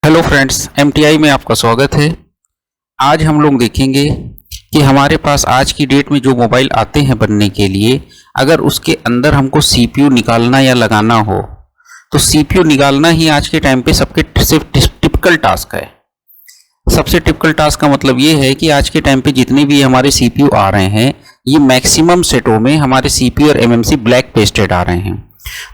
Hello friends, MTI में आपका स्वागत है। आज हम लोग देखेंगे कि हमारे पास आज की डेट में जो मोबाइल आते हैं बनने के लिए, अगर उसके अंदर हमको सीपीयू निकालना या लगाना हो तो सीपीयू निकालना ही आज के टाइम पे सबके सिर्फ टिपिकल टास्क है। सबसे टिपिकल टास्क का मतलब ये है कि आज के टाइम पे जितने भी हमारे सीपीयू आ रहे हैं, ये मैक्सिमम सेटों में हमारे सीपीयू और एमएमसी ब्लैक पेस्टेड आ रहे हैं।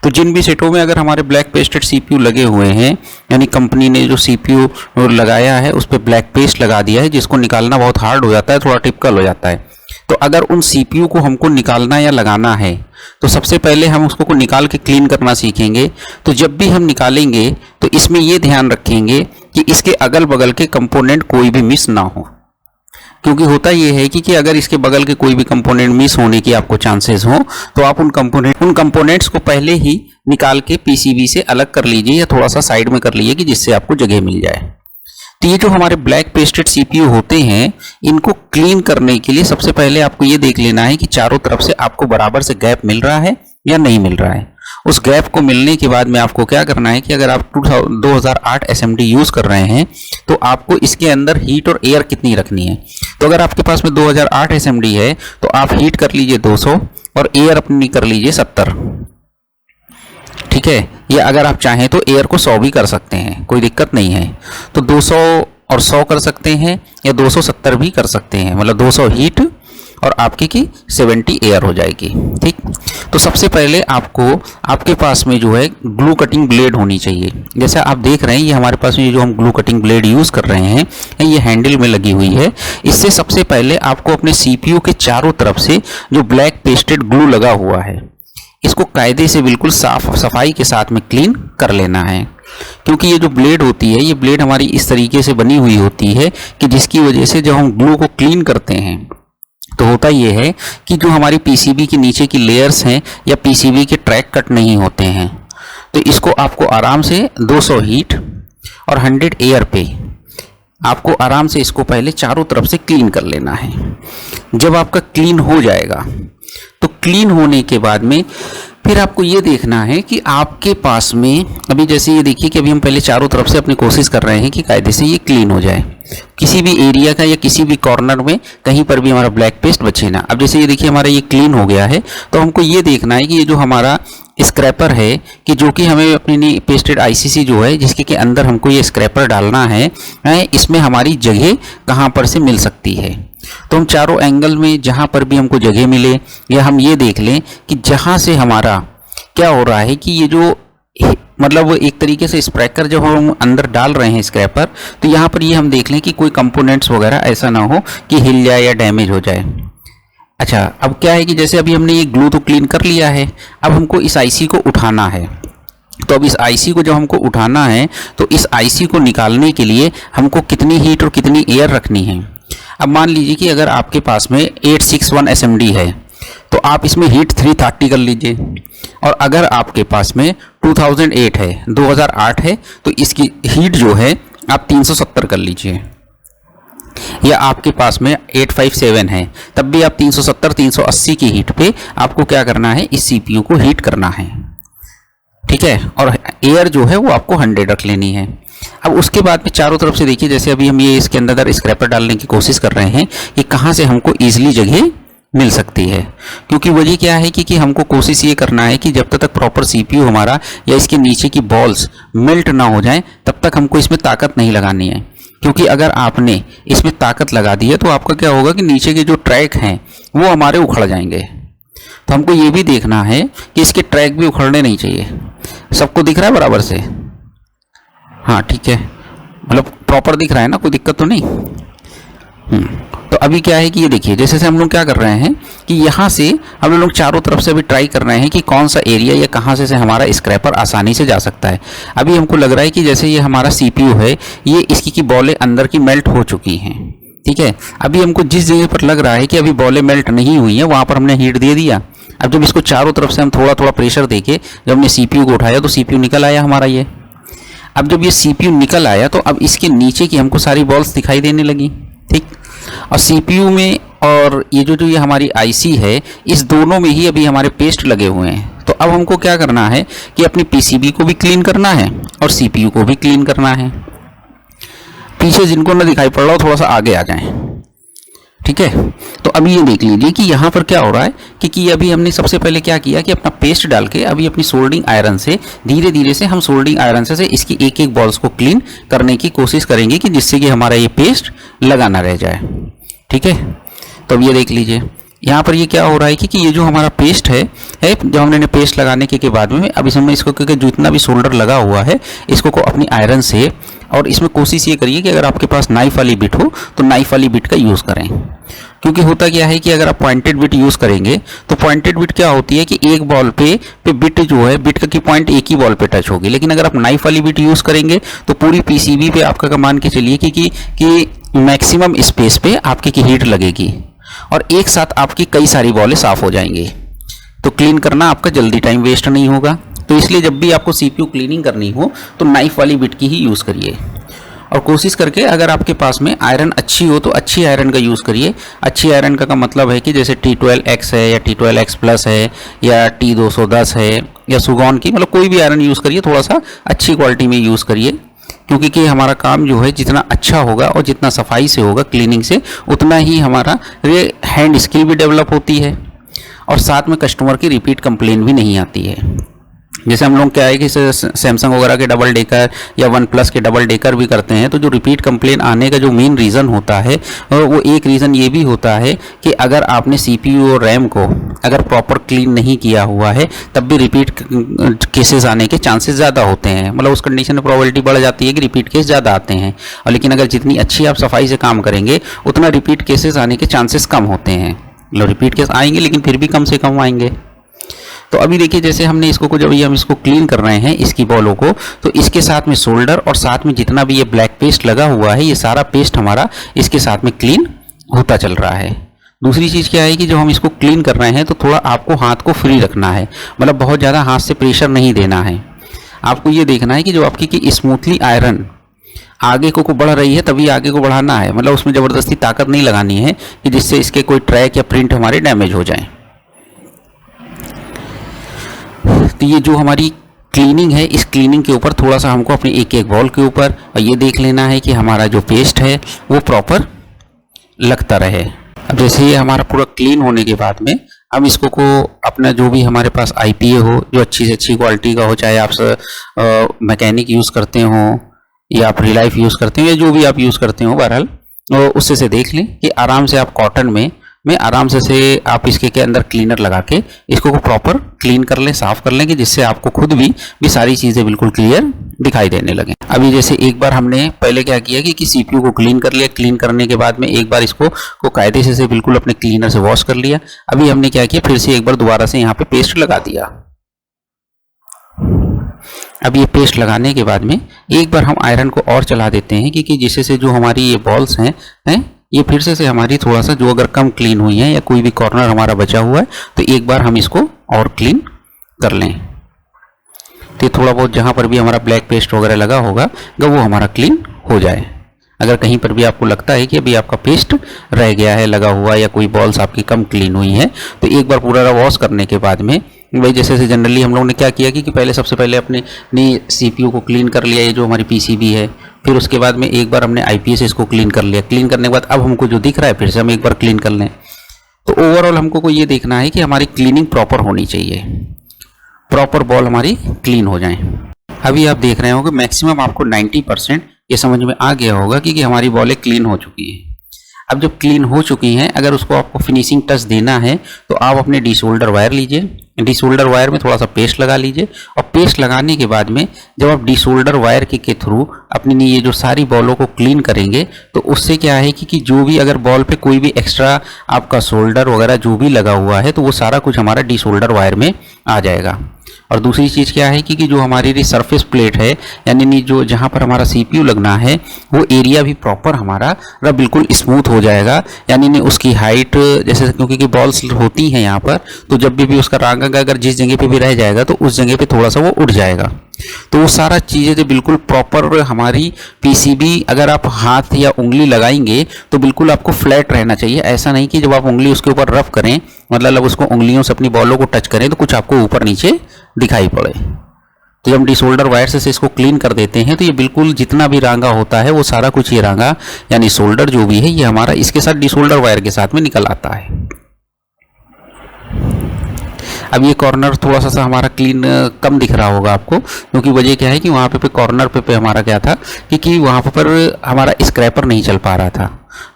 तो जिन भी सेटों में अगर हमारे ब्लैक पेस्टेड सीपीयू लगे हुए हैं, यानी कंपनी ने जो सीपीयू लगाया है उस पर ब्लैक पेस्ट लगा दिया है, जिसको निकालना बहुत हार्ड हो जाता है, थोड़ा टिपिकल हो जाता है। तो अगर उन सीपीयू को हमको निकालना या लगाना है तो सबसे पहले हम उसको निकाल के क्लीन करना सीखेंगे। तो जब भी हम निकालेंगे तो इसमें ये ध्यान रखेंगे कि इसके अगल बगल के कंपोनेंट कोई भी मिस ना हो, क्योंकि होता यह है कि अगर इसके बगल के कोई भी कंपोनेंट मिस होने की आपको चांसेस हो तो आप उन कंपोनेंट्स को पहले ही निकाल के पीसीबी से अलग कर लीजिए या थोड़ा सा साइड में कर लीजिए कि जिससे आपको जगह मिल जाए। तो ये जो हमारे ब्लैक पेस्टेड सीपीयू होते हैं, इनको क्लीन करने के लिए सबसे पहले आपको ये देख लेना है कि चारों तरफ से आपको बराबर से गैप मिल रहा है या नहीं मिल रहा है। उस गैप को मिलने के बाद में आपको क्या करना है कि अगर आप 2008 एसएमडी यूज कर रहे हैं तो आपको इसके अंदर हीट और एयर कितनी रखनी है। तो अगर आपके पास में 2008 एसएमडी है तो आप हीट कर लीजिए 200 और एयर अपनी कर लीजिए 70, ठीक है। या अगर आप चाहें तो एयर को 100 भी कर सकते हैं, कोई दिक्कत नहीं है। तो 200 और 100 कर सकते हैं या 270 भी कर सकते हैं, मतलब 200 हीट और आपकी की 70 एयर हो जाएगी, ठीक। तो सबसे पहले आपको आपके पास में जो है ग्लू कटिंग ब्लेड होनी चाहिए। जैसा आप देख रहे हैं ये हमारे पास में जो हम ग्लू कटिंग ब्लेड यूज़ कर रहे हैं ये हैंडल में लगी हुई है। इससे सबसे पहले आपको अपने सीपीयू के चारों तरफ से जो ब्लैक पेस्टेड ग्लू लगा हुआ है इसको कायदे से बिल्कुल सफाई के साथ में क्लीन कर लेना है, क्योंकि ये जो ब्लेड होती है ये ब्लेड हमारी इस तरीके से बनी हुई होती है कि जिसकी वजह से जब हम ग्लू को क्लीन करते हैं तो होता ये है कि जो हमारी पीसीबी के नीचे की लेयर्स हैं या पीसीबी के ट्रैक कट नहीं होते हैं। तो इसको आपको आराम से 200 हीट और 100 एयर पे आपको आराम से इसको पहले चारों तरफ से क्लीन कर लेना है। जब आपका क्लीन हो जाएगा तो क्लीन होने के बाद में फिर आपको ये देखना है कि आपके पास में अभी जैसे ये देखिए कि अभी हम पहले चारों तरफ से अपनी कोशिश कर रहे हैं कि कायदे से ये क्लीन हो जाए, किसी भी एरिया का या किसी भी कॉर्नर में कहीं पर भी हमारा ब्लैक पेस्ट बचे ना। अब जैसे ये देखिए हमारा ये क्लीन हो गया है तो हमको ये देखना है कि ये जो हमारा स्क्रैपर है कि जो कि हमें अपनी पेस्टेड आईसीसी जो है जिसके के अंदर हमको ये स्क्रैपर डालना है, इसमें हमारी जगह कहाँ पर से मिल सकती है। तो हम चारों एंगल में जहाँ पर भी हमको जगह मिले या हम ये देख लें कि जहाँ से हमारा क्या हो रहा है कि ये जो मतलब एक तरीके से स्प्रैकर जब हम अंदर डाल रहे हैं स्क्रैपर, तो यहाँ पर ये हम देख लें कि कोई कंपोनेंट्स वगैरह ऐसा ना हो कि हिल जाए या डैमेज हो जाए। अच्छा, अब क्या है कि जैसे अभी हमने ये ग्लू तो क्लीन कर लिया है, अब हमको इस आईसी को उठाना है। तो अब इस आईसी को जब हमको उठाना है तो इस आईसी को निकालने के लिए हमको कितनी हीट और कितनी एयर रखनी है। अब मान लीजिए कि अगर आपके पास में 861 एसएमडी है तो आप इसमें हीट 330 कर लीजिए, और अगर आपके पास में 2008 है 2008 है तो इसकी हीट जो है आप 370 कर लीजिए। या आपके पास में 857 है तब भी आप 370 380 की हीट पे आपको क्या करना है, इस सीपीयू को हीट करना है, ठीक है। और एयर जो है वो आपको 100 रख लेनी है। अब उसके बाद में चारों तरफ से देखिए जैसे अभी हम ये इसके अंदर स्क्रैपर डालने की कोशिश कर रहे हैं कि कहाँ से हमको ईजिली जगह मिल सकती है, क्योंकि वजह क्या है कि हमको कोशिश ये करना है कि जब तक प्रॉपर सीपीयू हमारा या इसके नीचे की बॉल्स मेल्ट ना हो जाए तब तक हमको इसमें ताकत नहीं लगानी है। क्योंकि अगर आपने इसमें ताकत लगा दी है तो आपका क्या होगा कि नीचे के जो ट्रैक हैं वो हमारे उखड़ जाएंगे। तो हमको ये भी देखना है कि इसके ट्रैक भी उखड़ने नहीं चाहिए। सबको दिख रहा है बराबर से? हाँ ठीक है, मतलब प्रॉपर दिख रहा है ना, कोई दिक्कत तो नहीं। तो अभी क्या है कि ये देखिए जैसे हम लोग क्या कर रहे हैं कि यहाँ से हम लोग चारों तरफ से अभी ट्राई कर रहे हैं कि कौन सा एरिया या कहाँ से हमारा स्क्रैपर आसानी से जा सकता है। अभी हमको लग रहा है कि जैसे ये हमारा सीपीयू है ये इसकी की बॉलें अंदर की मेल्ट हो चुकी हैं, ठीक है। अभी हमको जिस जगह पर लग रहा है कि अभी बॉलें मेल्ट नहीं हुई हैं वहाँ पर हमने हीट दे दिया। अब जब इसको चारों तरफ से हम थोड़ा थोड़ा प्रेशर देके जब हमने सीपीयू को उठाया तो सीपीयू निकल आया हमारा ये। अब जब ये सीपीयू निकल आया तो अब इसके नीचे की हमको सारी बॉल्स दिखाई देने लगी, ठीक। और सीपीयू में और ये जो ये हमारी आईसी है इस दोनों में ही अभी हमारे पेस्ट लगे हुए हैं। तो अब हमको क्या करना है कि अपनी पीसीबी को भी क्लीन करना है और सीपीयू को भी क्लीन करना है। पीछे जिनको ना दिखाई पड़ रहा हो थोड़ा सा आगे आ जाएं। ठीक है, तो अभी ये देख लीजिए कि यहाँ पर क्या हो रहा है कि अभी हमने सबसे पहले क्या किया कि अपना पेस्ट डाल के अभी अपनी सोल्डिंग आयरन से धीरे धीरे से हम सोल्डिंग आयरन से इसकी एक एक बॉल्स को क्लीन करने की कोशिश करेंगे कि जिससे कि हमारा ये पेस्ट लगा ना रह जाए। ठीक है, तो अब ये देख लीजिए यहाँ पर ये क्या हो रहा है कि ये जो हमारा पेस्ट है जब हमने पेस्ट लगाने के बाद में अब इसमें इसको क्योंकि जितना भी सोल्डर लगा हुआ है इसको को अपनी आयरन से, और इसमें कोशिश ये करिए कि अगर आपके पास नाइफ वाली बिट हो तो नाइफ वाली बिट का यूज़ करें। क्योंकि होता क्या है कि अगर आप पॉइंटेड बिट यूज़ करेंगे तो पॉइंटेड बिट क्या होती है कि एक बॉल पे बिट जो है बिट की पॉइंट एक ही बॉल पे टच होगी, लेकिन अगर आप नाइफ वाली बिट यूज़ करेंगे तो पूरी पीसीबी पे आपका मान के चलिए कि मैक्सिमम स्पेस पे आपकी की हीट लगेगी और एक साथ आपकी कई सारी बॉलें साफ हो जाएंगी। तो क्लीन करना आपका जल्दी टाइम वेस्ट नहीं होगा। तो इसलिए जब भी आपको सीपीयू क्लीनिंग करनी हो तो नाइफ वाली बिट की ही यूज़ करिए और कोशिश करके अगर आपके पास में आयरन अच्छी हो तो अच्छी आयरन का यूज़ करिए। अच्छी आयरन का मतलब है कि जैसे T12X है या T12X प्लस है या T210 है या सुगॉन की, मतलब कोई भी आयरन यूज़ करिए, थोड़ा सा अच्छी क्वालिटी में यूज़ करिए। क्योंकि कि हमारा काम जो है जितना अच्छा होगा और जितना सफाई से होगा क्लीनिंग से, उतना ही हमारा ये हैंड स्किल भी डेवलप होती है और साथ में कस्टमर की रिपीट कंप्लेन भी नहीं आती है। जैसे हम लोग क्या है कि सैमसंग वगैरह के डबल डेकर या वन प्लस के डबल डेकर भी करते हैं, तो जो रिपीट कंप्लेन आने का जो मेन रीज़न होता है वो एक रीज़न ये भी होता है कि अगर आपने सीपीयू और रैम को अगर प्रॉपर क्लीन नहीं किया हुआ है तब भी रिपीट केसेस आने के चांसेस ज़्यादा होते हैं। मतलब उस कंडीशन में प्रोबेबिलिटी बढ़ जाती है कि रिपीट केस ज़्यादा आते हैं, और लेकिन अगर जितनी अच्छी आप सफाई से काम करेंगे उतना रिपीट केसेस आने के चांसेस कम होते हैं। मतलब रिपीट केस आएंगे लेकिन फिर भी कम से कम आएंगे। तो अभी देखिए जैसे हमने इसको जब ये हम इसको क्लीन कर रहे हैं इसकी बॉलों को, तो इसके साथ में सोल्डर और साथ में जितना भी ये ब्लैक पेस्ट लगा हुआ है ये सारा पेस्ट हमारा इसके साथ में क्लीन होता चल रहा है। दूसरी चीज़ क्या है कि जब हम इसको क्लीन कर रहे हैं तो थोड़ा आपको हाथ को फ्री रखना है, मतलब बहुत ज़्यादा हाथ से प्रेशर नहीं देना है। आपको ये देखना है कि जो आपकी की स्मूथली आयरन आगे को बढ़ रही है तभी आगे को बढ़ाना है, मतलब उसमें ज़बरदस्ती ताकत नहीं लगानी है कि जिससे इसके कोई ट्रैक या प्रिंट हमारे डैमेज हो जाए। तो ये जो हमारी क्लीनिंग है इस क्लीनिंग के ऊपर थोड़ा सा हमको अपनी एक एक बॉल के ऊपर ये देख लेना है कि हमारा जो पेस्ट है वो प्रॉपर लगता रहे। अब जैसे ये हमारा पूरा क्लीन होने के बाद में हम इसको अपना जो भी हमारे पास आईपीए हो जो अच्छी से अच्छी क्वालिटी का हो, चाहे आप मैकेनिक यूज़ करते हो या आप रिलाइफ यूज़ करते हो या जो भी आप यूज़ करते हो, बहरहाल तो उससे से देख लें कि आराम से आप कॉटन में आराम से आप इसके के अंदर क्लीनर लगा के इसको प्रॉपर क्लीन कर लें, साफ़ कर लें कि जिससे आपको खुद भी सारी चीज़ें बिल्कुल क्लियर दिखाई देने लगें। अभी जैसे एक बार हमने पहले क्या किया कि सीपीयू को क्लीन कर लिया, क्लीन करने के बाद में एक बार इसको कायदे से बिल्कुल अपने क्लीनर से वॉश कर लिया। अभी हमने क्या किया फिर से एक बार दोबारा से यहाँ पे पेस्ट लगा दिया। अब ये पेस्ट लगाने के बाद में एक बार हम आयरन को और चला देते हैं कि जिससे से जो हमारी ये बॉल्स हैं ये फिर से हमारी थोड़ा सा जो अगर कम क्लीन हुई है या कोई भी कॉर्नर हमारा बचा हुआ है तो एक बार हम इसको और क्लीन कर लें। तो थोड़ा बहुत जहाँ पर भी हमारा ब्लैक पेस्ट वगैरह लगा होगा वो हमारा क्लीन हो जाए। अगर कहीं पर भी आपको लगता है कि अभी आपका पेस्ट रह गया है लगा हुआ या कोई बॉल्स आपकी कम क्लीन हुई है तो एक बार पूरा वॉश करने के बाद में भाई जैसे जनरली हम लोगों ने क्या किया कि पहले सबसे पहले अपने सीपीयू को क्लीन कर लिया, ये जो हमारी पीसीबी है, फिर उसके बाद में एक बार हमने आईपीएस इसको क्लीन कर लिया। क्लीन करने के बाद अब हमको जो दिख रहा है फिर से हम एक बार क्लीन कर लें। तो ओवरऑल हमको ये देखना है कि हमारी क्लीनिंग प्रॉपर होनी चाहिए, प्रॉपर बॉल हमारी क्लीन हो जाए। अभी आप देख रहे होंगे मैक्सिमम आपको 90% ये समझ में आ गया होगा कि हमारी बॉलें क्लीन हो चुकी हैं। अब जब क्लीन हो चुकी हैं अगर उसको आपको फिनिशिंग टच देना है तो आप अपने डीसोल्डर वायर लीजिए, डीसोल्डर वायर में थोड़ा सा पेस्ट लगा लीजिए और पेस्ट लगाने के बाद में जब आप डीसोल्डर वायर के थ्रू अपनी ये जो सारी बॉलों को क्लीन करेंगे तो उससे क्या है कि जो भी अगर बॉल पे कोई भी एक्स्ट्रा आपका सोल्डर वगैरह जो भी लगा हुआ है तो वो सारा कुछ हमारा डीसोल्डर वायर में आ जाएगा। और दूसरी चीज़ क्या है कि जो हमारी सरफेस प्लेट है यानी जो जहाँ पर हमारा सीपीयू लगना है वो एरिया भी प्रॉपर हमारा बिल्कुल स्मूथ हो जाएगा। यानी उसकी हाइट जैसे क्योंकि बॉल्स होती हैं यहाँ पर तो जब भी उसका रंग अगर जिस जगह पे भी रह जाएगा तो उस जगह पे थोड़ा सा वो उड़ जाएगा। तो वो सारा चीज़ें जो बिल्कुल प्रॉपर हमारी पीसीबी अगर आप हाथ या उंगली लगाएंगे तो बिल्कुल आपको फ्लैट रहना चाहिए। ऐसा नहीं कि जब आप उंगली उसके ऊपर रफ करें मतलब उसको उंगलियों से अपनी बॉलों को टच करें तो कुछ आपको ऊपर नीचे दिखाई पड़े। तो जब हम डिसोल्डर वायर से इसको क्लीन कर देते हैं तो ये बिल्कुल जितना भी रांगा होता है वो सारा कुछ ये रांगा यानी सोल्डर जो भी है ये हमारा इसके साथ डिसोल्डर वायर के साथ में निकल आता है। अब ये कॉर्नर थोड़ा सा हमारा क्लीन कम दिख रहा होगा आपको, क्योंकि वजह क्या है कि वहाँ पे कॉर्नर पे हमारा क्या था कि वहाँ पर हमारा स्क्रैपर नहीं चल पा रहा था।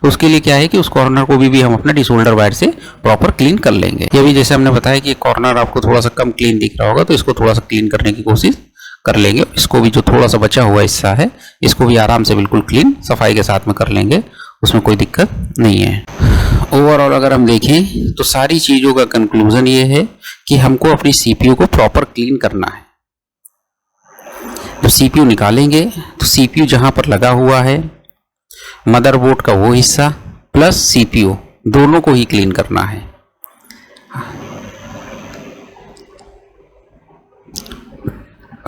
तो उसके लिए क्या है कि उस कॉर्नर को भी हम अपना डिसोल्डर वायर से प्रॉपर क्लीन कर लेंगे। ये भी जैसे हमने बताया कि कॉर्नर आपको थोड़ा सा कम क्लीन दिख रहा होगा, तो इसको थोड़ा सा क्लीन करने की कोशिश कर लेंगे। इसको भी जो थोड़ा सा बचा हुआ हिस्सा है इसको भी आराम से बिल्कुल क्लीन सफाई के साथ में कर लेंगे, उसमें कोई दिक्कत नहीं है। ओवरऑल अगर हम देखें तो सारी चीज़ों का कंक्लूजन ये है कि हमको अपनी सीपीयू को प्रॉपर क्लीन करना है। जब सीपीयू निकालेंगे तो सीपीयू जहां पर लगा हुआ है मदरबोर्ड का वो हिस्सा प्लस सीपीयू दोनों को ही क्लीन करना है।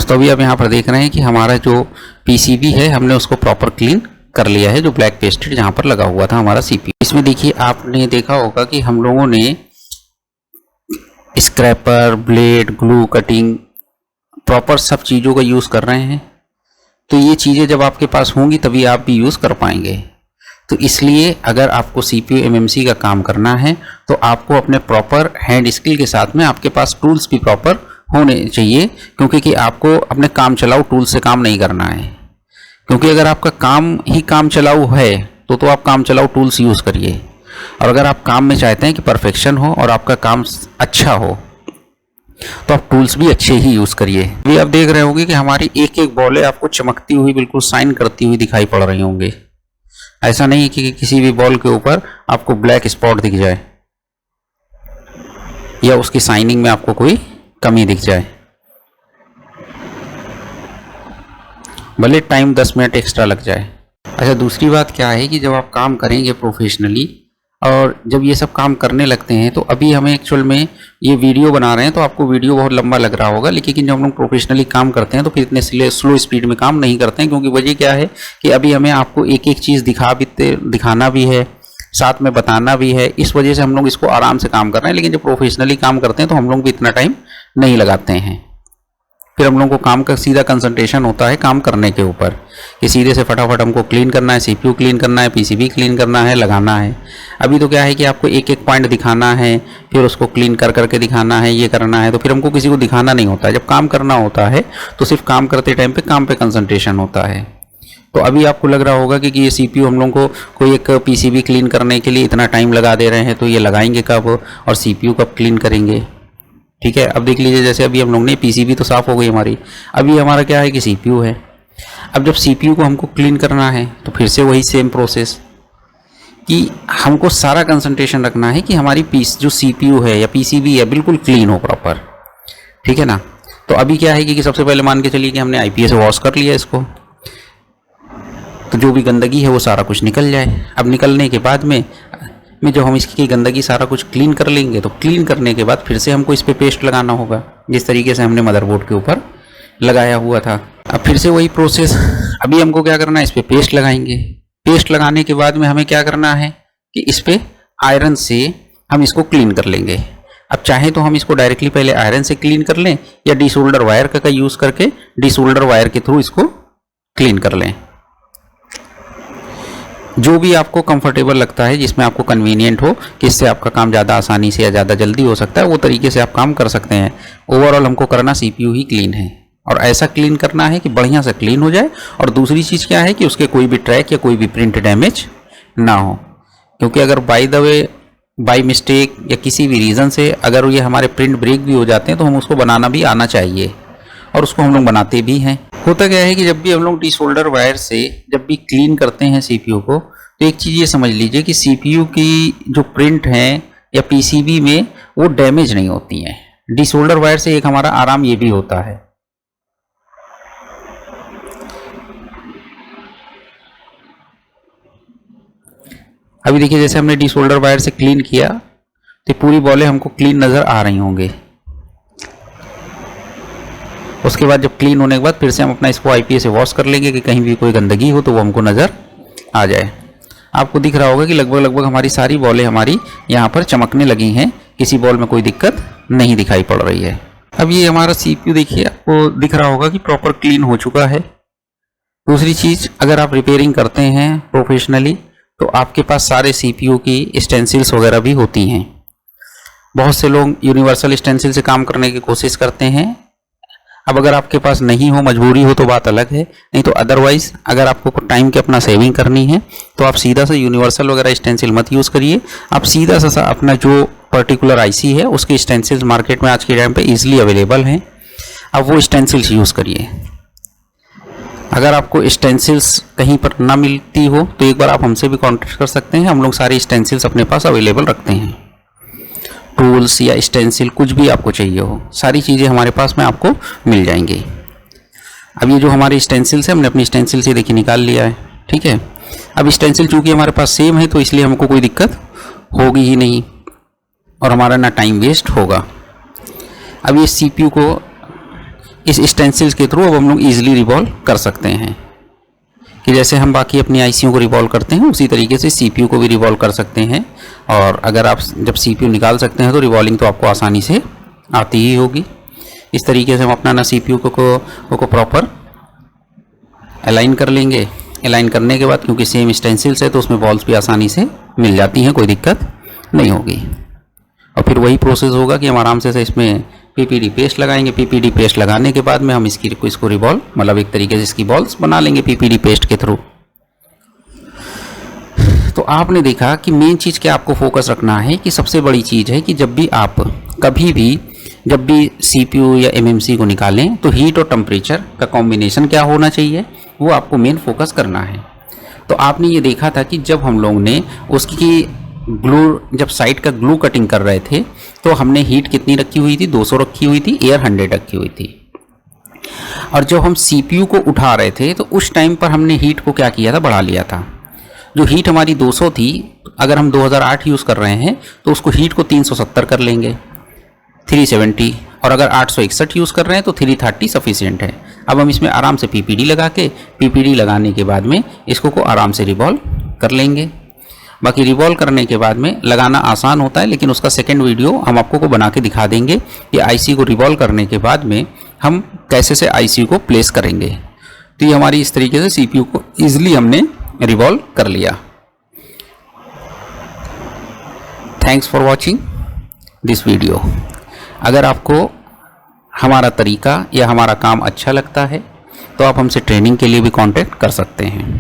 तो अभी आप यहाँ पर देख रहे हैं कि हमारा जो पीसीबी है हमने उसको प्रॉपर क्लीन कर लिया है, जो ब्लैक पेस्टेड जहां पर लगा हुआ था हमारा सीपीयू। इसमें देखिए आपने देखा होगा कि हम लोगों ने scraper, blade, glue, cutting proper सब चीज़ों का यूज़ कर रहे हैं। तो ये चीज़ें जब आपके पास होंगी तभी आप भी यूज़ कर पाएंगे। तो इसलिए अगर आपको सीपीयू एमएमसी का काम करना है तो आपको अपने प्रॉपर हैंड स्किल के साथ में आपके पास टूल्स भी प्रॉपर होने चाहिए, क्योंकि आपको अपने काम चलाऊ टूल से काम नहीं करना है। क्योंकि अगर आपका काम ही काम चलाऊ है तो आप काम चलाऊ टूल्स यूज़ करिए, और अगर आप काम में चाहते हैं कि परफेक्शन हो और आपका काम अच्छा हो तो आप टूल्स भी अच्छे ही यूज़ करिए। अभी आप देख रहे होंगे कि हमारी एक एक बॉलें आपको चमकती हुई बिल्कुल शाइन करती हुई दिखाई पड़ रही होंगी। ऐसा नहीं है कि किसी भी बॉल के ऊपर आपको ब्लैक स्पॉट दिख जाए या उसकी शाइनिंग में आपको कोई कमी दिख जाए, भले टाइम 10 मिनट एक्स्ट्रा लग जाए। अच्छा, दूसरी बात क्या है कि जब आप काम करेंगे प्रोफेशनली और जब ये सब काम करने लगते हैं तो अभी हमें एक्चुअल में ये वीडियो बना रहे हैं तो आपको वीडियो बहुत लंबा लग रहा होगा, लेकिन जब हम लोग प्रोफेशनली काम करते हैं तो फिर इतने स्लो स्पीड में काम नहीं करते हैं। क्योंकि वजह क्या है कि अभी हमें आपको एक एक चीज़ दिखाना भी है, साथ में बताना भी है। इस वजह से हम लोग इसको आराम से काम कर रहे हैं। लेकिन जब प्रोफेशनली काम करते हैं तो हम लोग भी इतना टाइम नहीं लगाते हैं। फिर हम लोगों को काम का सीधा कंसंट्रेशन होता है काम करने के ऊपर कि सीधे से फटाफट हमको क्लीन करना है, सीपीयू क्लीन करना है, पीसीबी क्लीन करना है, लगाना है। अभी तो क्या है कि आपको एक एक पॉइंट दिखाना है, फिर उसको क्लीन कर करके दिखाना है, ये करना है। तो फिर हमको किसी को दिखाना नहीं होता है। जब काम करना होता है तो सिर्फ काम करते टाइम पे काम पे कंसंट्रेशन होता है। तो अभी आपको लग रहा होगा कि ये सीपीयू हम लोगों को कोई एक पीसीबी क्लीन करने के लिए इतना टाइम लगा दे रहे हैं, तो ये लगाएंगे कब और सीपीयू कब क्लीन करेंगे। ठीक है, अब देख लीजिए जैसे अभी हम लोग ने पीसीबी तो साफ़ हो गई हमारी, अभी हमारा क्या है कि सीपीयू है। अब जब सीपीयू को हमको क्लीन करना है तो फिर से वही सेम प्रोसेस कि हमको सारा कंसंट्रेशन रखना है कि हमारी जो सीपीयू है या पीसीबी है बिल्कुल क्लीन हो प्रॉपर। ठीक है ना। तो अभी क्या है कि सबसे पहले मान के चलिए कि हमने आईपीए से वॉश कर लिया इसको, तो जो भी गंदगी है वो सारा कुछ निकल जाए। अब निकलने के बाद में जब हम इसकी गंदगी सारा कुछ क्लीन कर लेंगे तो क्लीन करने के बाद फिर से हमको इस पर पेस्ट लगाना होगा, जिस तरीके से हमने मदरबोर्ड के ऊपर लगाया हुआ था। अब फिर से वही प्रोसेस, अभी हमको क्या करना है, इस पर पेस्ट लगाएंगे। पेस्ट लगाने के बाद में हमें क्या करना है कि इस पर आयरन से हम इसको क्लीन कर लेंगे। अब चाहे तो हम इसको डायरेक्टली पहले आयरन से क्लीन कर लें या डिसोल्डर वायर का यूज़ करके डिसोल्डर वायर के थ्रू इसको क्लीन कर लें। जो भी आपको कंफर्टेबल लगता है, जिसमें आपको कन्वीनियंट हो कि इससे आपका काम ज़्यादा आसानी से या ज़्यादा जल्दी हो सकता है, वो तरीके से आप काम कर सकते हैं। ओवरऑल हमको करना सीपीयू ही क्लीन है और ऐसा क्लीन करना है कि बढ़िया से क्लीन हो जाए। और दूसरी चीज़ क्या है कि उसके कोई भी ट्रैक या कोई भी प्रिंट डैमेज ना हो, क्योंकि अगर बाय मिस्टेक या किसी भी रीज़न से अगर ये हमारे प्रिंट ब्रेक भी हो जाते हैं तो हम उसको बनाना भी आना चाहिए, और उसको हम लोग बनाते भी हैं। होता क्या है कि जब भी हम लोग डिसोल्डर वायर से जब भी क्लीन करते हैं सीपीयू को, तो एक चीज़ ये समझ लीजिए कि सीपीयू की जो प्रिंट हैं या पीसीबी में वो डैमेज नहीं होती हैं। डिसोल्डर वायर से एक हमारा आराम ये भी होता है। अभी देखिए जैसे हमने डिसोल्डर वायर से क्लीन किया तो पूरी बॉलें हमको क्लीन नज़र आ रही होंगी। उसके बाद जब क्लीन होने के बाद फिर से हम अपना इसको आईपीए से वॉश कर लेंगे कि कहीं भी कोई गंदगी हो तो वो हमको नज़र आ जाए। आपको दिख रहा होगा कि लगभग हमारी सारी बॉलें हमारी यहाँ पर चमकने लगी हैं, किसी बॉल में कोई दिक्कत नहीं दिखाई पड़ रही है। अब ये हमारा CPU देखिए, आपको दिख रहा होगा कि प्रॉपर क्लीन हो चुका है। दूसरी चीज़, अगर आप रिपेयरिंग करते हैं प्रोफेशनली तो आपके पास सारे CPU की स्टेंसिल्स वगैरह भी होती हैं। बहुत से लोग यूनिवर्सल स्टेंसिल से काम करने की कोशिश करते हैं। अब अगर आपके पास नहीं हो, मजबूरी हो तो बात अलग है, नहीं तो अदरवाइज अगर आपको टाइम की अपना सेविंग करनी है तो आप सीधा सा यूनिवर्सल वगैरह स्टेंसिल मत यूज़ करिए। आप सीधा सा अपना जो पर्टिकुलर आईसी है उसके स्टेंसिल्स मार्केट में आज के टाइम पे इजीली अवेलेबल हैं, आप वो स्टेंसिल्स यूज़ करिए। अगर आपको स्टेंसिल्स कहीं पर ना मिलती हो तो एक बार आप हमसे भी कॉन्टेक्ट कर सकते हैं। हम लोग सारे स्टेंसिल्स अपने पास अवेलेबल रखते हैं। टूल्स या स्टेंसिल कुछ भी आपको चाहिए हो, सारी चीज़ें हमारे पास में आपको मिल जाएंगी। अब ये जो हमारे स्टेंसिल्स है, हमने अपनी स्टेंसिल से देखिए निकाल लिया है, ठीक है। अब स्टेंसिल चूँकि हमारे पास सेम है तो इसलिए हमको कोई दिक्कत होगी ही नहीं और हमारा ना टाइम वेस्ट होगा। अब ये CPU को इस स्टेंसिल्स के थ्रू अब हम लोग ईजिली रिवॉल्व कर सकते हैं कि जैसे हम बाकी अपनी आईसीओ को रिवॉल्व करते हैं उसी तरीके से CPU को भी रिवॉल्व कर सकते हैं। और अगर आप जब CPU निकाल सकते हैं तो रिवॉल्विंग तो आपको आसानी से आती ही होगी। इस तरीके से हम अपना ना CPU को प्रॉपर अलाइन कर लेंगे। अलाइन करने के बाद क्योंकि सेम स्टेंसिल्स है तो उसमें बॉल्स भी आसानी से मिल जाती हैं, कोई दिक्कत नहीं होगी। और फिर वही प्रोसेस होगा कि हम आराम से इसमें PPD पेस्ट लगाएंगे। PPD पेस्ट लगाने के बाद में हम इसको रिवॉल्व मतलब एक तरीके से इसकी बॉल्स बना लेंगे PPD पेस्ट के थ्रू। तो आपने देखा कि मेन चीज़ क्या आपको फोकस रखना है कि सबसे बड़ी चीज़ है कि जब भी आप कभी भी जब भी CPU या MMC को निकालें तो हीट और टेम्परेचर का कॉम्बिनेशन क्या होना चाहिए वो आपको मेन फोकस करना है। तो आपने ये देखा था कि जब हम लोग ने उसकी जब साइड का ग्लू कटिंग कर रहे थे तो हमने हीट कितनी रखी हुई थी, 200 रखी हुई थी, एयर 100 रखी हुई थी। और जब हम CPU को उठा रहे थे तो उस टाइम पर हमने हीट को क्या किया था, बढ़ा लिया था। जो हीट हमारी 200 थी, अगर हम 2008 यूज़ कर रहे हैं तो उसको हीट को 370 कर लेंगे, 370। और अगर 861 यूज़ कर रहे हैं तो 330 सफिशिएंट है। अब हम इसमें आराम से PPD लगा के PPD लगाने के बाद में इसको को आराम से रिवॉल्व कर लेंगे। बाकी रिवॉल्व करने के बाद में लगाना आसान होता है, लेकिन उसका सेकंड वीडियो हम आपको को बना के दिखा देंगे कि आईसी को रिवॉल्व करने के बाद में हम कैसे से आईसी को प्लेस करेंगे। तो ये हमारी इस तरीके से CPU को ईजिली हमने रिवॉल्व कर लिया। Thanks for watching this video. अगर आपको हमारा तरीका या हमारा काम अच्छा लगता है तो आप हमसे ट्रेनिंग के लिए भी कांटेक्ट कर सकते हैं।